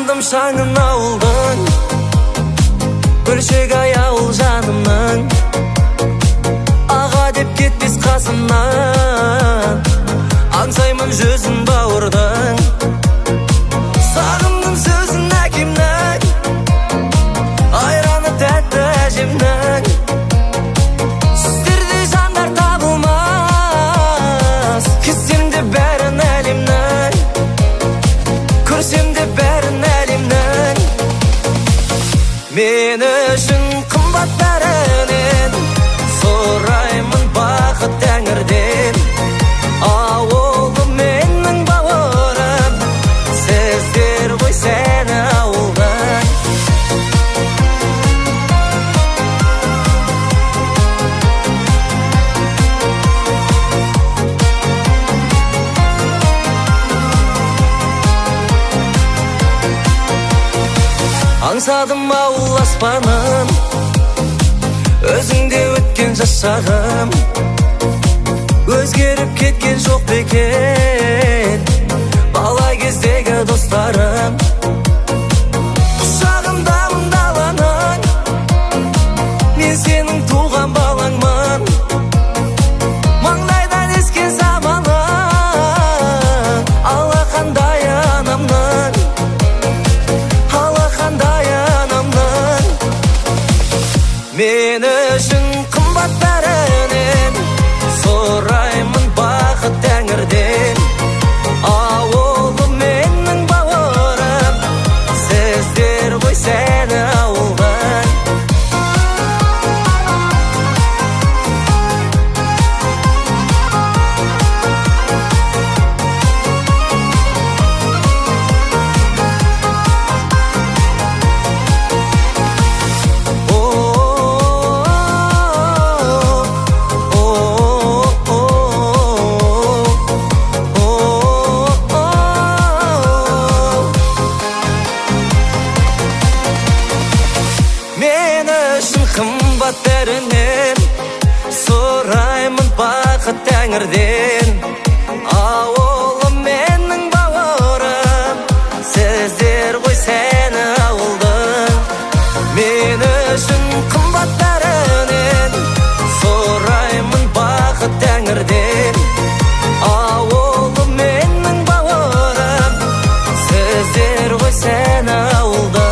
Сағындым шаңын ауылдың, бөлшек аяуыл жанымның, аға деп кетпес қасымнан, аңсаймын жүзін бауырдың. Сағындым сөзін әкемнің, айраны тәтті әжемнің. Сіздерде жандар табылмас, кетсем де бәрін әлемнің, көрсем де бәрін әлемнің. Мен үшін қымбат бәрінен, сұраймын бақыт тәңірден. Ауылым менің бауырым, сіздер ғой сені ауылдан. Аңсадым ауыл аспанын, өзіңде өткен жас шағым. Өзгеріп кеткен жоқ бекен, бала кездегі достарым. Құшағымдамын даланың, мен сенің туған балаңмын. Маңдайдан ескен заманың, алақандай анамның, алақандай анамның. Мен үшін қымбат бәрінен, сұраймын бақыт тәңірден. Ауылым менің бауырым, сіздер ғой сені ауылдан. Мен үшін қымбат бәрінен, сұраймын бақыт тәңірден. Ауылым менің бауырым, сіздер ғой сені ауылдың. Мен үшін қымбат бәрінен, сұраймын бақыт тәңірден. Ауылым менің бауырым, сіздер ғой сені ауылдың.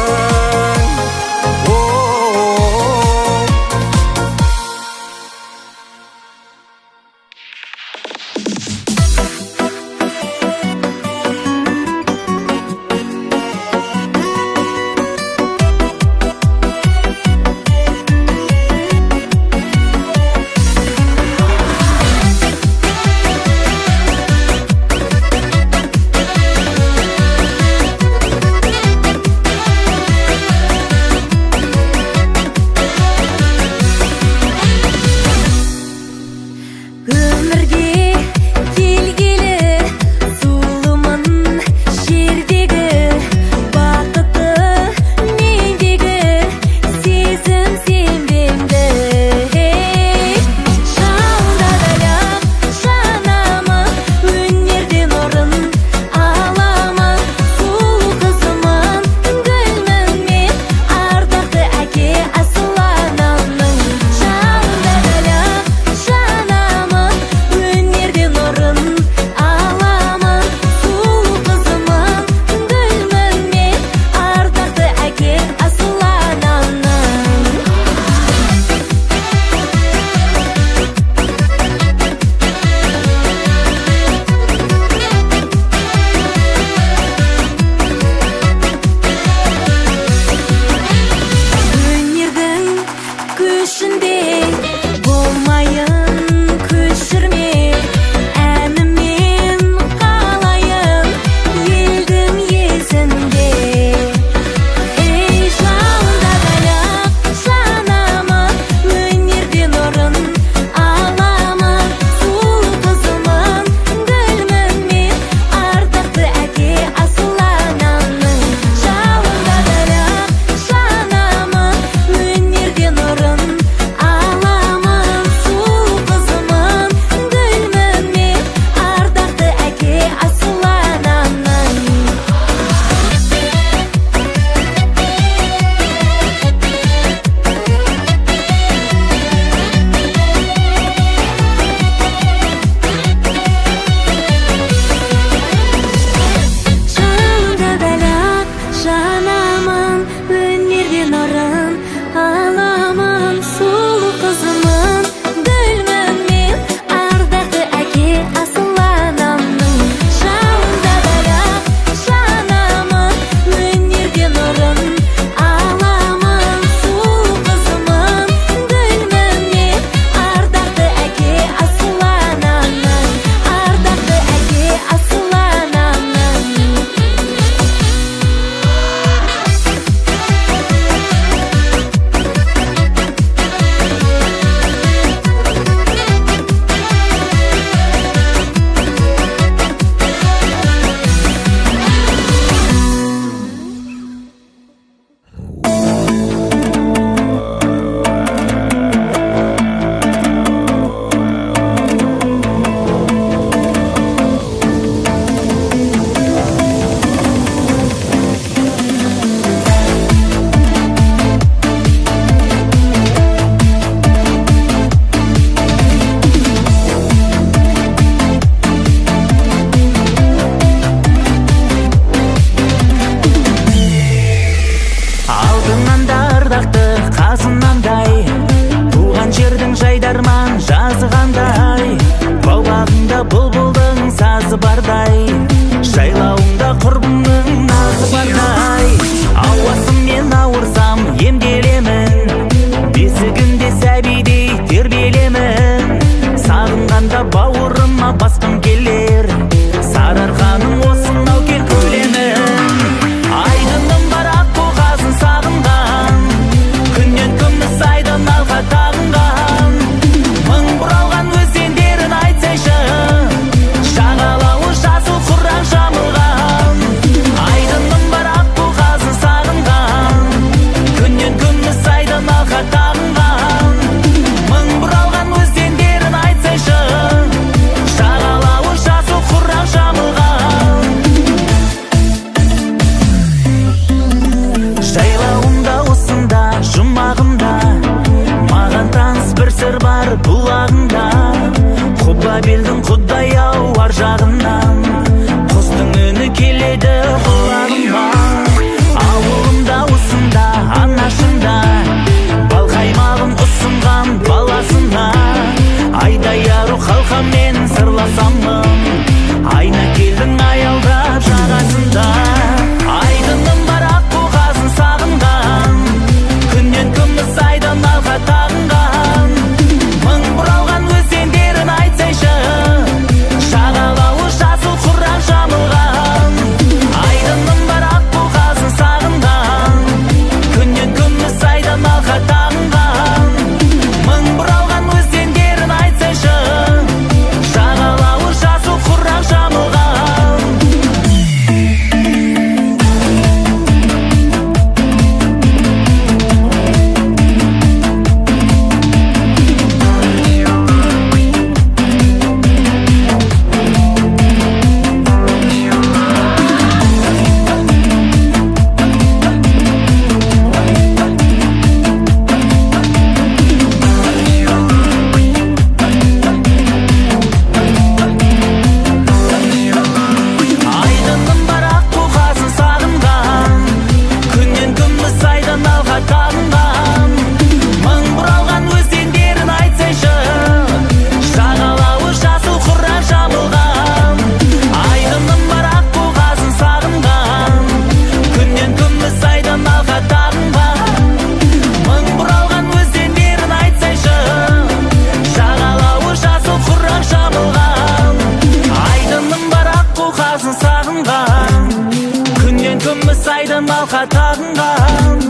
тағынған.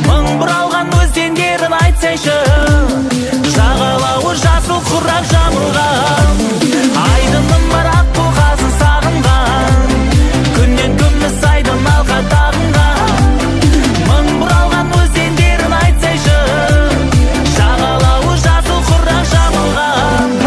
Мың бұралған өзендерін айтсайшы, жағалауы жасыл құрақ жамылған. Айдыным бар ақ бұғазын сағынған, күннен күміс айдын алға тағынған. Мың бұралған өзендерін айтсайшы, жағалауы жасыл құрақ жамылған.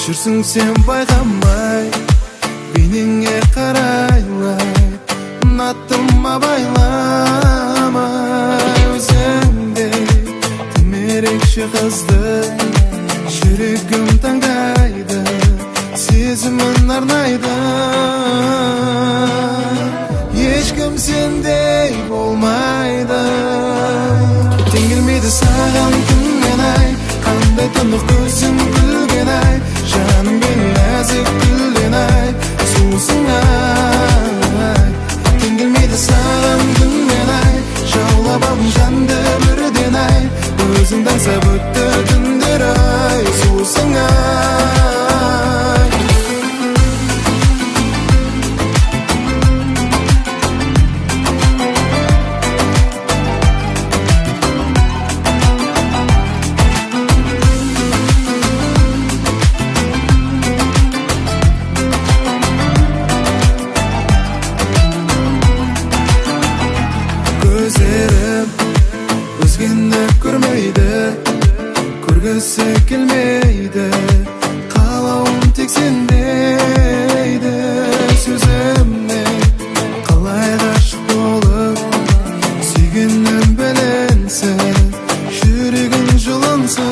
жүрсің сен байқамай, бейнеңе қарайлай, ұнаттым абайламай. Өзіңдей тым ерекше қызды жүрегім таңдайды, сезімін арнайды. көргісі келмейді, қалауым тек сендейді. Сөзіме қалай ғашық болып сүйгенім білінсін, жүрегің жылынсын.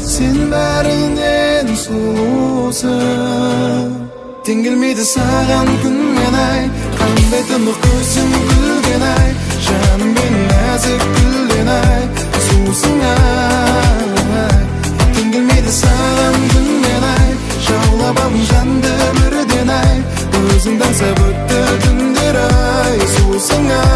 Сен бәрінен сұлусың, тең келмейді саған күн мен ай. Қандай тымық көзің күлген ай, жаным мен нәзік гүлден ай. Сұлусың ай, тең келмейді саған күн мен ай. Жаулап алдың жанды бірден ай, өзіңді аңсап өтті түндер ай. Сұлусың ай.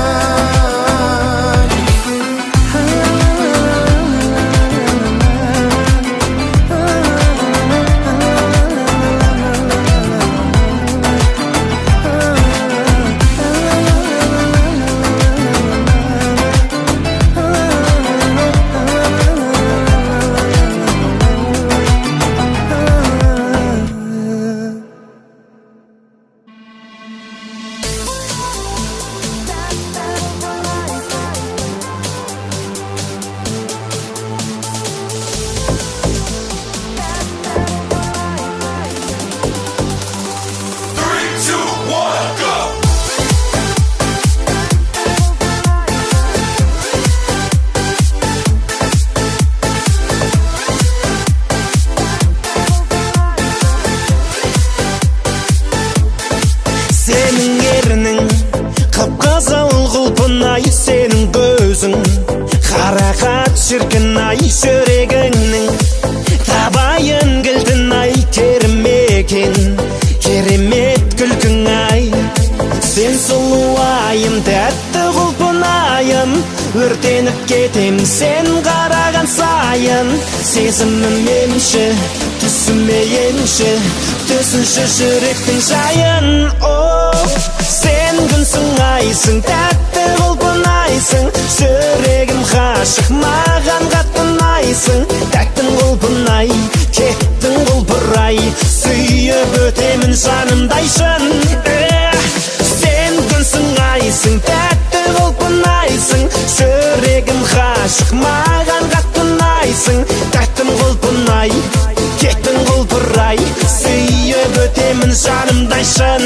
Сенің ерінің қып-қызыл құлпынай, сенің көзің қарақат шіркін-ай. Жүрегіңнің табайын кілтін-ай, керемекен керемет күлкің-ай. Сен сұлуайым, тәтті құлпынайым, өртеніп кетем сен қараған сайын. Сезімім енші, түсіме енші, түсінші жүректің жайын. Сен күнсің айсың, тәтті құлпынайсың, жүрегім ғашық, маған қатты ұнайсың. Тәттің құлпынай, кеттің құлпырай, сүйіп өтемін жанымдай шын. Сен күнсің айсың, тәтті құлпынайсың, жүрегім ғашық, маған қатты ұнайсың. Тәттім құлпынай, кеттің құлпырай, сүйіп өтемін жанымдай шын.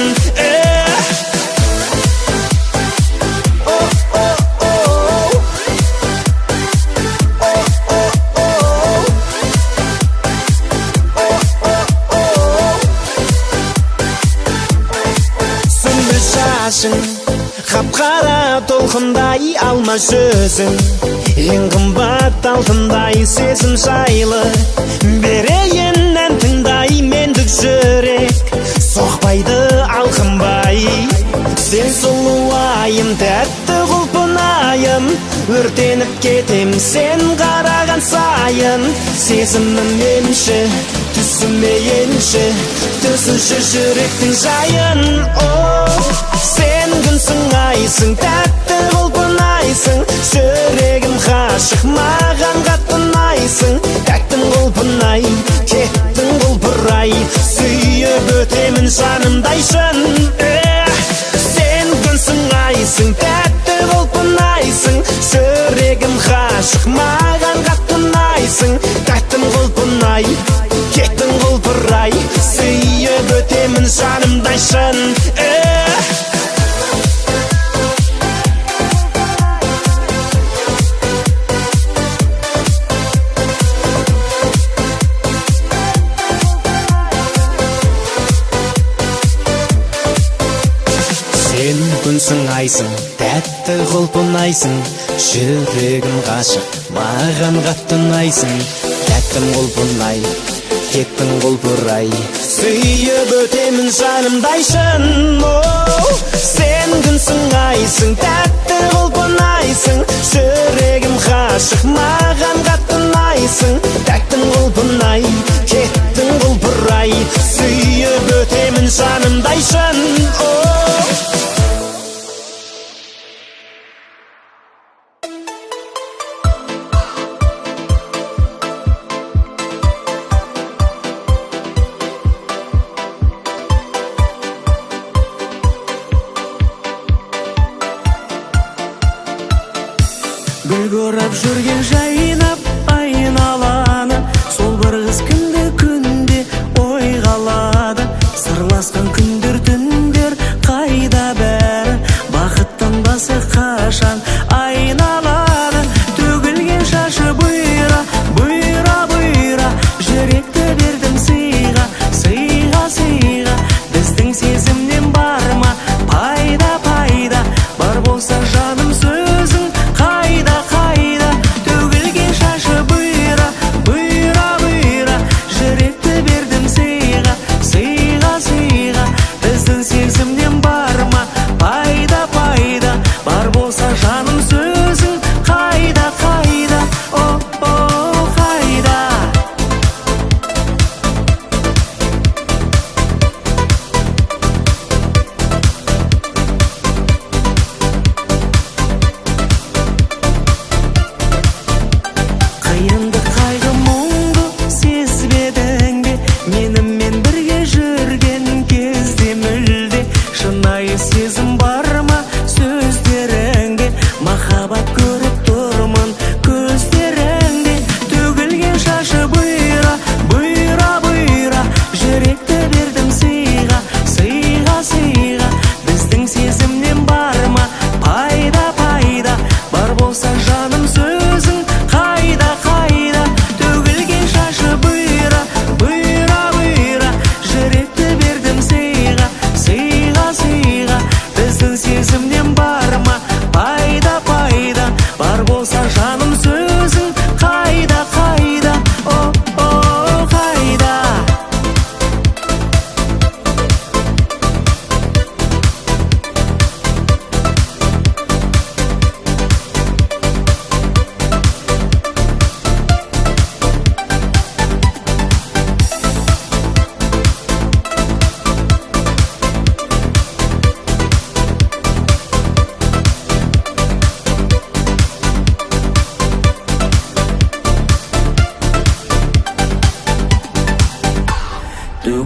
Сүмбіл шашың қап-қара толқындай, алма жүзің ең қымбат алтындай. Сезім жайлы берейін ән тыңдай, мендік жүрек соқпайды алқынбай. Сен сұлуайым, тәтті құлпынайым, өртеніп кетем сен қараған сайын. Сезімім енші, түсіме енші, түсінші жүректің жайын. Сен күнсің айсың, тәтті құлпынайсың, жүрегім ғашық, маған қатты ұнайсың. Тәттім құлпынай, кеттің құлпырай, сүйіп өтемін жанымдай шын. Сен күнсің айсың, тәтті құлпынайсың, жүрегім ғашық, маған қатты ұнайсың. Тәттім құлпынай, кеттің құлпырай, сүйіп өтемін жанымдай шын. Сен күнсің айсың, тәтті құлпынайсың, жүрегім ғашық, маған қатты ұнайсың. Тәттім құлпынай, кеттің құлпырай, сүйіп өтемін жанымдай шын. Сен күнсің айсың, тәтті құлпынайсың, жүрегім ғашық, маған қатты ұнайсың. Тәттім құлпынай, кеттің құлпырай, сүйіп өтемін жанымдай шын. Гүл көріп жүрген жайына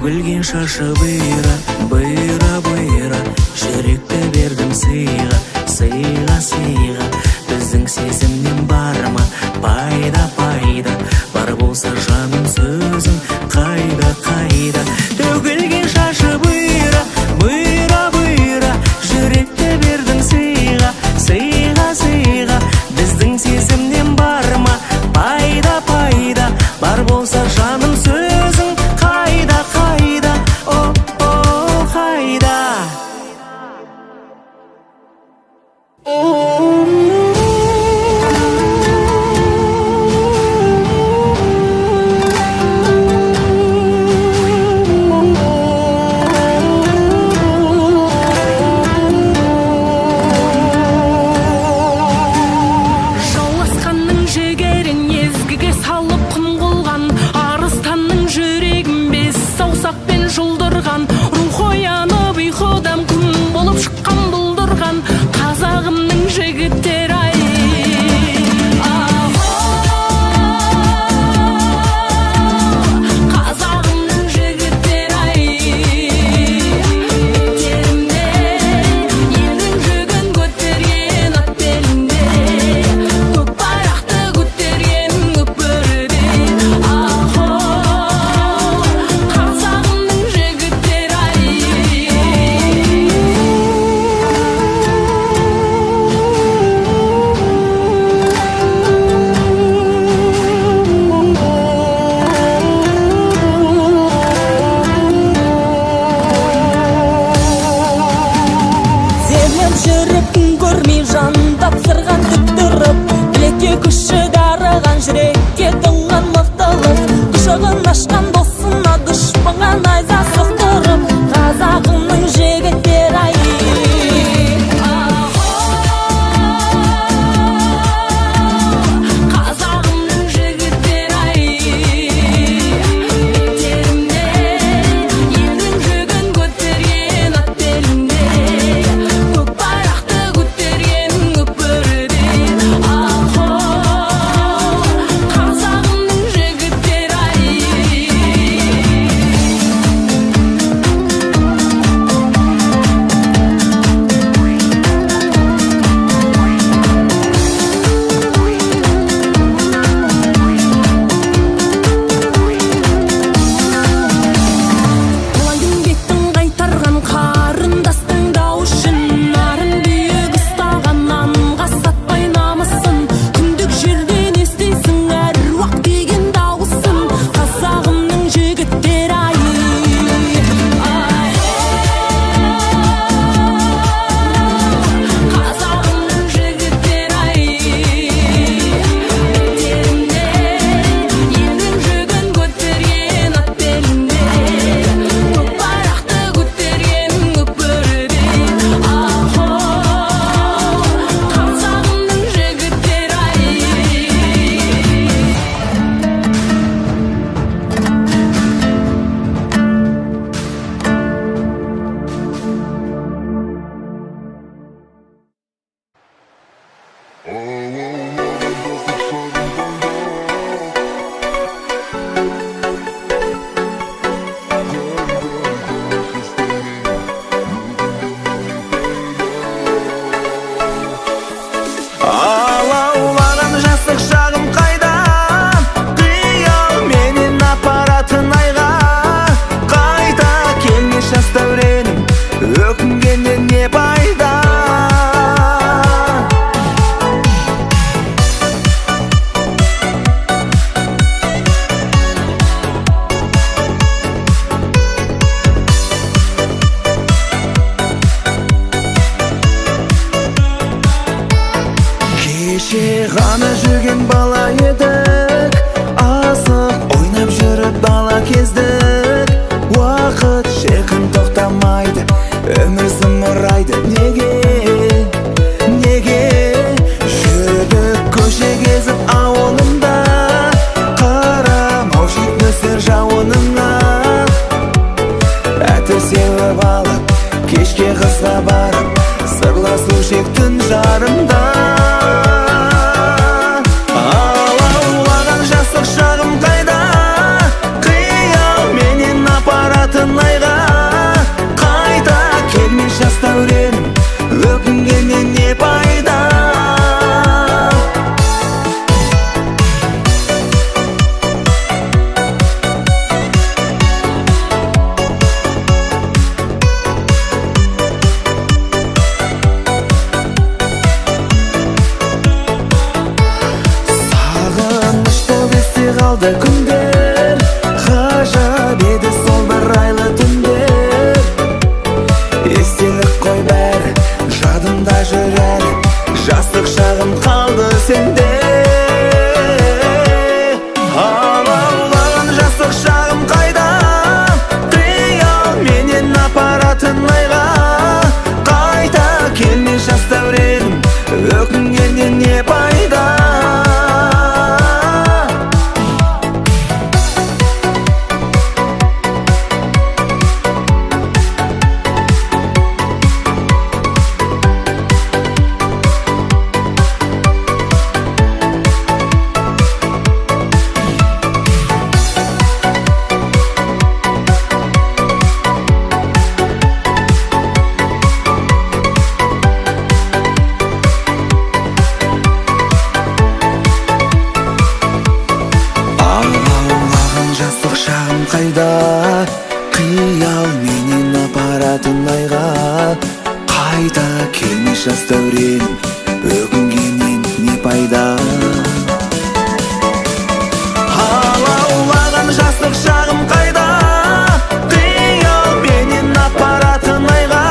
төгілген шашы бұйра, бұйра, бұйра, жүректі бердім сыйға, сыйға, сыйға. Біздің сезімнен бар ма пайда, пайда? Бар болса жаным сөзің қайда, қайда? Төгілген шашы бұйра, бұйра, бұйра, жүректі бердім сыйға, сыйға, сыйға. Біздің сезімнен бар ма пайда, пайда? Бар болса жаным сөзің қайда, қайда? О, қайда? Жауласқанның жігерін езгіге салып құм қылған, арыстанның жүрегін бес саусақпен жұлдырған, рух оянып ұйқыдан күн болып шыққан бұлдырған қазағымның жігіттері ай. Қазағымның жігіттері ай. Беттерімде елдің жүгін көтерген ат белінде, көк байрақты көтерген көпірде. Қазағымның жігіттері ай. Сенен жүріп күн көрмей жан тапсырған түктіріп, білекке күші дарыған жүрекке тұнған мықтылық, құшағын ашқан досына дұшпанға найза соқтырып, қазағымның жігіттері ай. Қазағымның жігіттері ай. Беттерімде елдің жүгін көтерген ат белінде, көк байрақты көтерген көпірде. Қазағымның жігіттері ай. Талайдың бетін қайтарған қарындастың дауышын, нарын биік ұстаған нанға сатпай намысын, күндік жерден естейсің әруақ деген дауысын, қазағымның жігіттері ай. Қазағымның жігіттері ай. Беттерімде елдің жүгін көтерген ат белінде, көк байрақты көтерген көпірде. Қазағымның жігіттері ай. Алаулаған жастық шағым қайда, қиял менен апаратын айға. Қайта келмес жас дәуренім, өкінгеннен не пайда? Кеше ғана жүрген бала едік, асық ойнап жүріп бала кездік. Уақыт шіркін тоқтамайды, өмір зымырайды. Неге, неге жүрдік көше кезіп ауылымда, қарамау жетмесер жауыныңа. Әтір сеуіп алып, кешке қызға барып, сырласу шек түн жарымда. Алаулаған жастық шағым қайда, қиял менен апаратын пайда, қиял менен апаратын айға. Қайта келмес жас дәурен, өкінгеннен не пайда. Алаулаған жастық шағым қайда, қиял менен апаратын айға.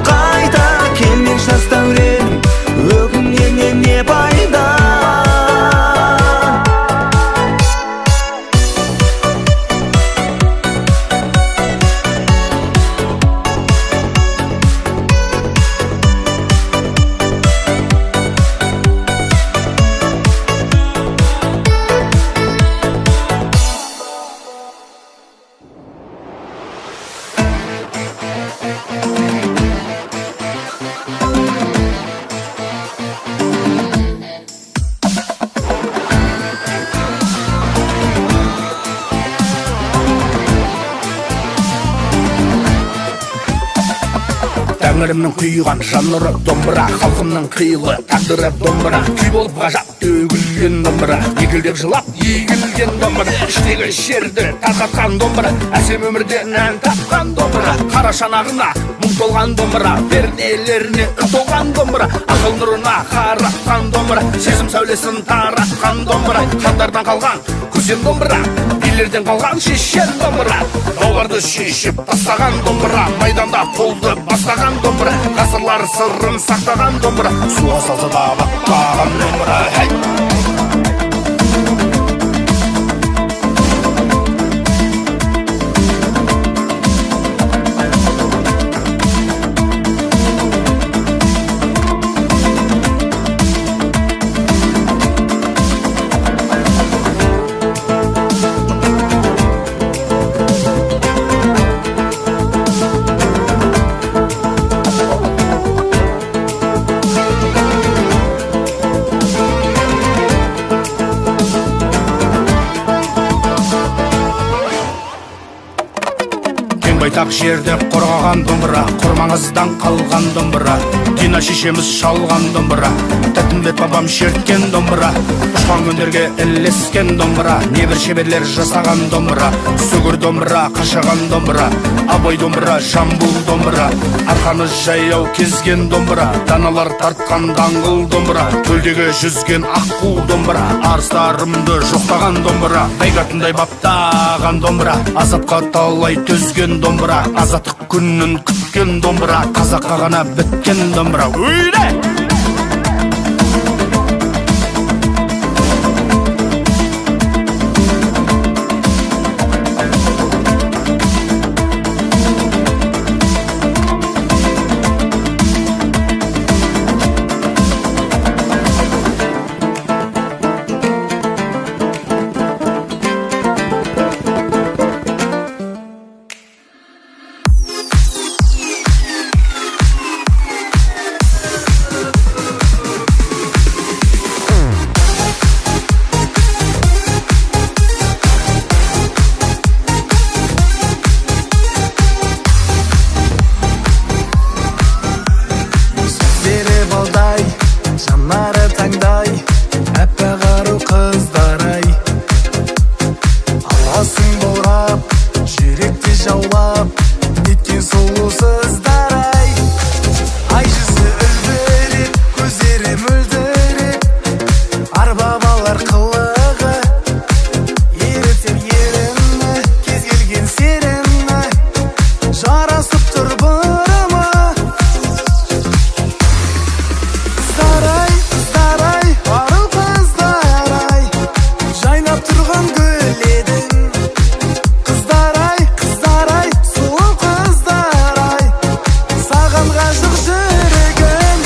Қайта келмес жас дәурен, өкінгеннен не пайда. Тәңірімнің құйған жанры домбыра, халқымның қилы тағдыры домбыра. Күй болып ғажап төгілген домбыра, егілдеп жылап егілген домбыра. Іштегі шерді тарқатқан домбыра, әсем өмірден ән тапқан домбыра. Қара шанағына мұң толған домбыра, пернелеріне үн толған домбыра. Ақыл нұрына қаратқан домбыра, сезім сәулесін таратқан домбыра. Хандардан қалған көсем домбыра, билерден қалған шешен домбыра. Тауларды шешіп тастаған домбыра, майданда қолды бастаған домбыра. Ғасырлар сырын сақтаған домбыра, суға салса да батпаған домбыра. Байтақ жерде қорғаған домбыра, құрмаңыздан қалған домбыра. Дина шешеміз шалған домбыра, тәттімбет бабам шерткен домбыра. Ұшқан күндерге ілескен домбыра, небір шеберлер жасаған домбыра. Сүгір домбыра, қашаған домбыра, абай домбыра, жамбыл домбыра. Арқаны жаяу кезген домбыра, даналар тартқан даңғыл домбыра. Көлдегі жүзген аққу домбыра, арыстарымды жоқтаған домбыра. Айғатындай баптаған домбыра, азапқа талай төзген домбыра. Азаттық күнін күткен домбыра, қазаққа ғана біткен домбыра. Өйле! жанары таңдай, әппақ ару қыздар-ай. Аласың борап, жүректі жаулап, неткен сұлусыздар-ай. Ай жүзі үлбіреп, көздері мөлдіреп, арбабалар қылығы ерітер еріні, кез келген серіні жарасып тұр бұрымы. Қыздар-ай, ару қыздар-ай, жайнап тұрған гүл едің. Қыздар-ай, сұлу қыздар-ай, саған ғашық жүрегім.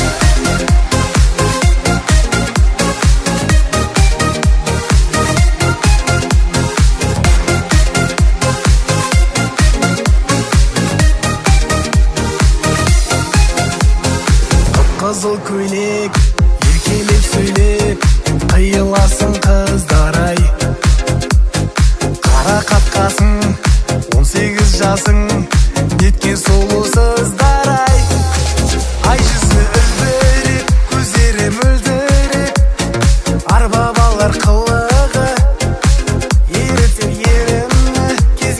Қызыл көйлек, еркелеп сөйлеп, қиыласың қыздар-ай. Қара қатқасың, 18 жасың, неткен сұлусыздар-ай. Ай жүзі үлбіреп, көздері мөлдіреп, арбабалар қылығы ерітер еріні, кез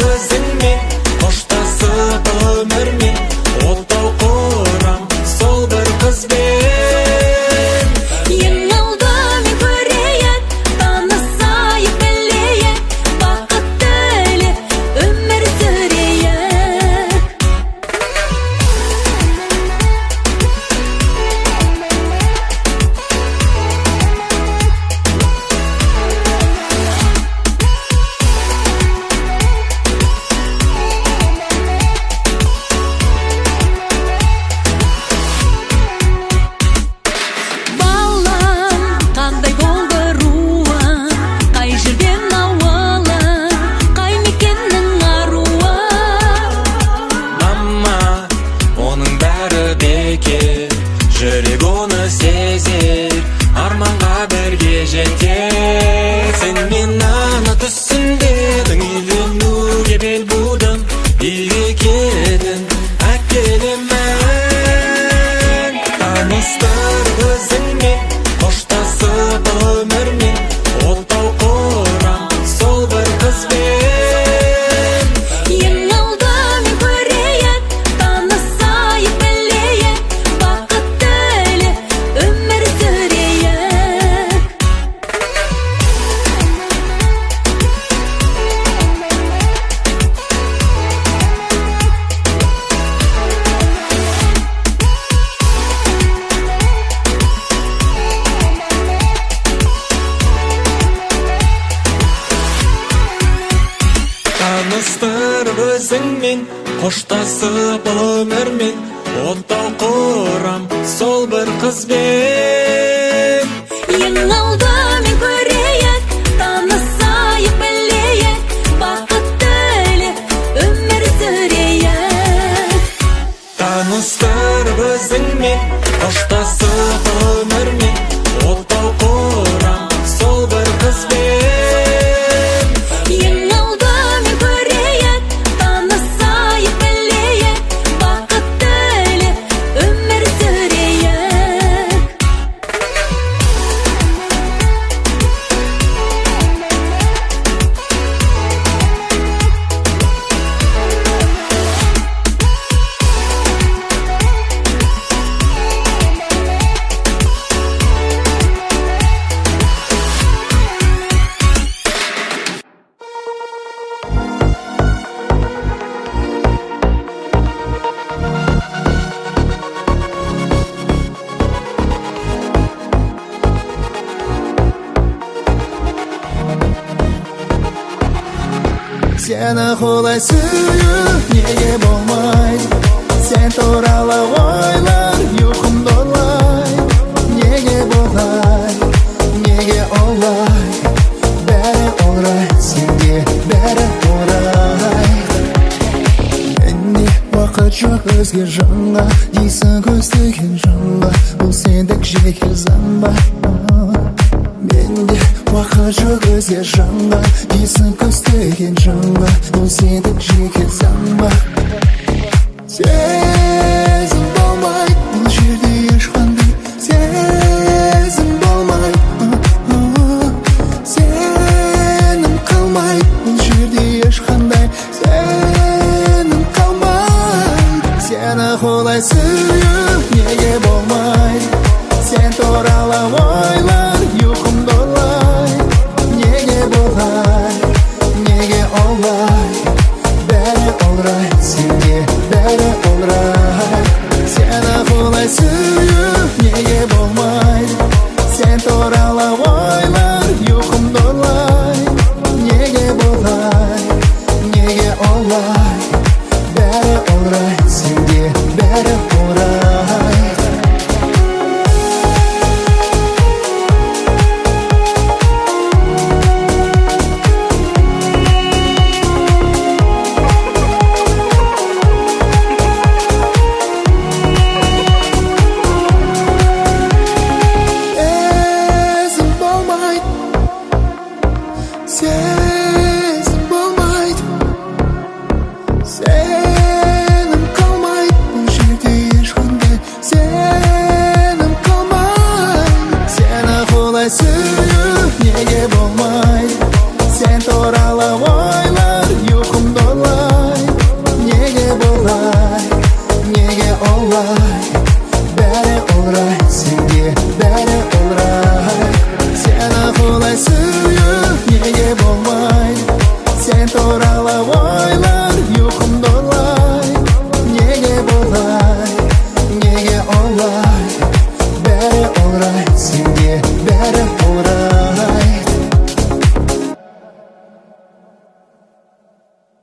өзіңмен қоштасып өмірмен отау құрам сол бір қызбен. Ең алда мен көрейік, танысайық, білейік, бақыттылы өмір сүрейік. Балам, қандай болды руың, қай жерден ауылың, қай мекеннің аруы? Мама, оның бәрі бекер, жүрек оны сезер, арманға бірге жетер. Сен мен ана түсінбедің, үйленуге бел будым, үйге келдің, әкелемін. Таныстыр өзіңмен, қоштасып өмірмен, отау құрам сол бір қызбен. Ең алда мен көрейік, танысайық, білейік, бақыттылы өмір сүрейік. Таныстыр өзіңмен, қоштасып өмірмен, отау құрам сол бір қызбен. Ең алда мен көрейік, танысайық, білейік, бақыттылы өмір сүрейік. Таныстыр өзіңмен, қоштасып өмірмен, отау құрам сол бір қызбен. Ең алда мен көрейік, танысайық, білейік, бақыттылы өмір сүрейік. Сені құлай сүю неге болмайды, сен туралы ойлар ұйқымды ұрлайды. Неге болай, неге олай, бәрі орай, сенде бәрі орай. Менде уақыт жоқ өзге жанға, дейсің көздеген жанға, бұл сендік жеке заң ба? Менде уақыт жоқ өзге жанға, дейсің көздеген жанға, бұл сендік жеке заң ба? Сезім болмай, бұл жерде ешқандай сезім болмай, сенім қалмай, бұл жерде ешқандай сенім қалмай. Сені құлай сүю неге болмайды, сен туралы ойлар ұйқымды ұрлайды. Неге болай, неге олай, бәрі олрай, сенде бәрі олрай. Сені құлай сүю неге болмайды, сен туралы ойлар ұйқымды ұрлайды. Неге болай, неге олай,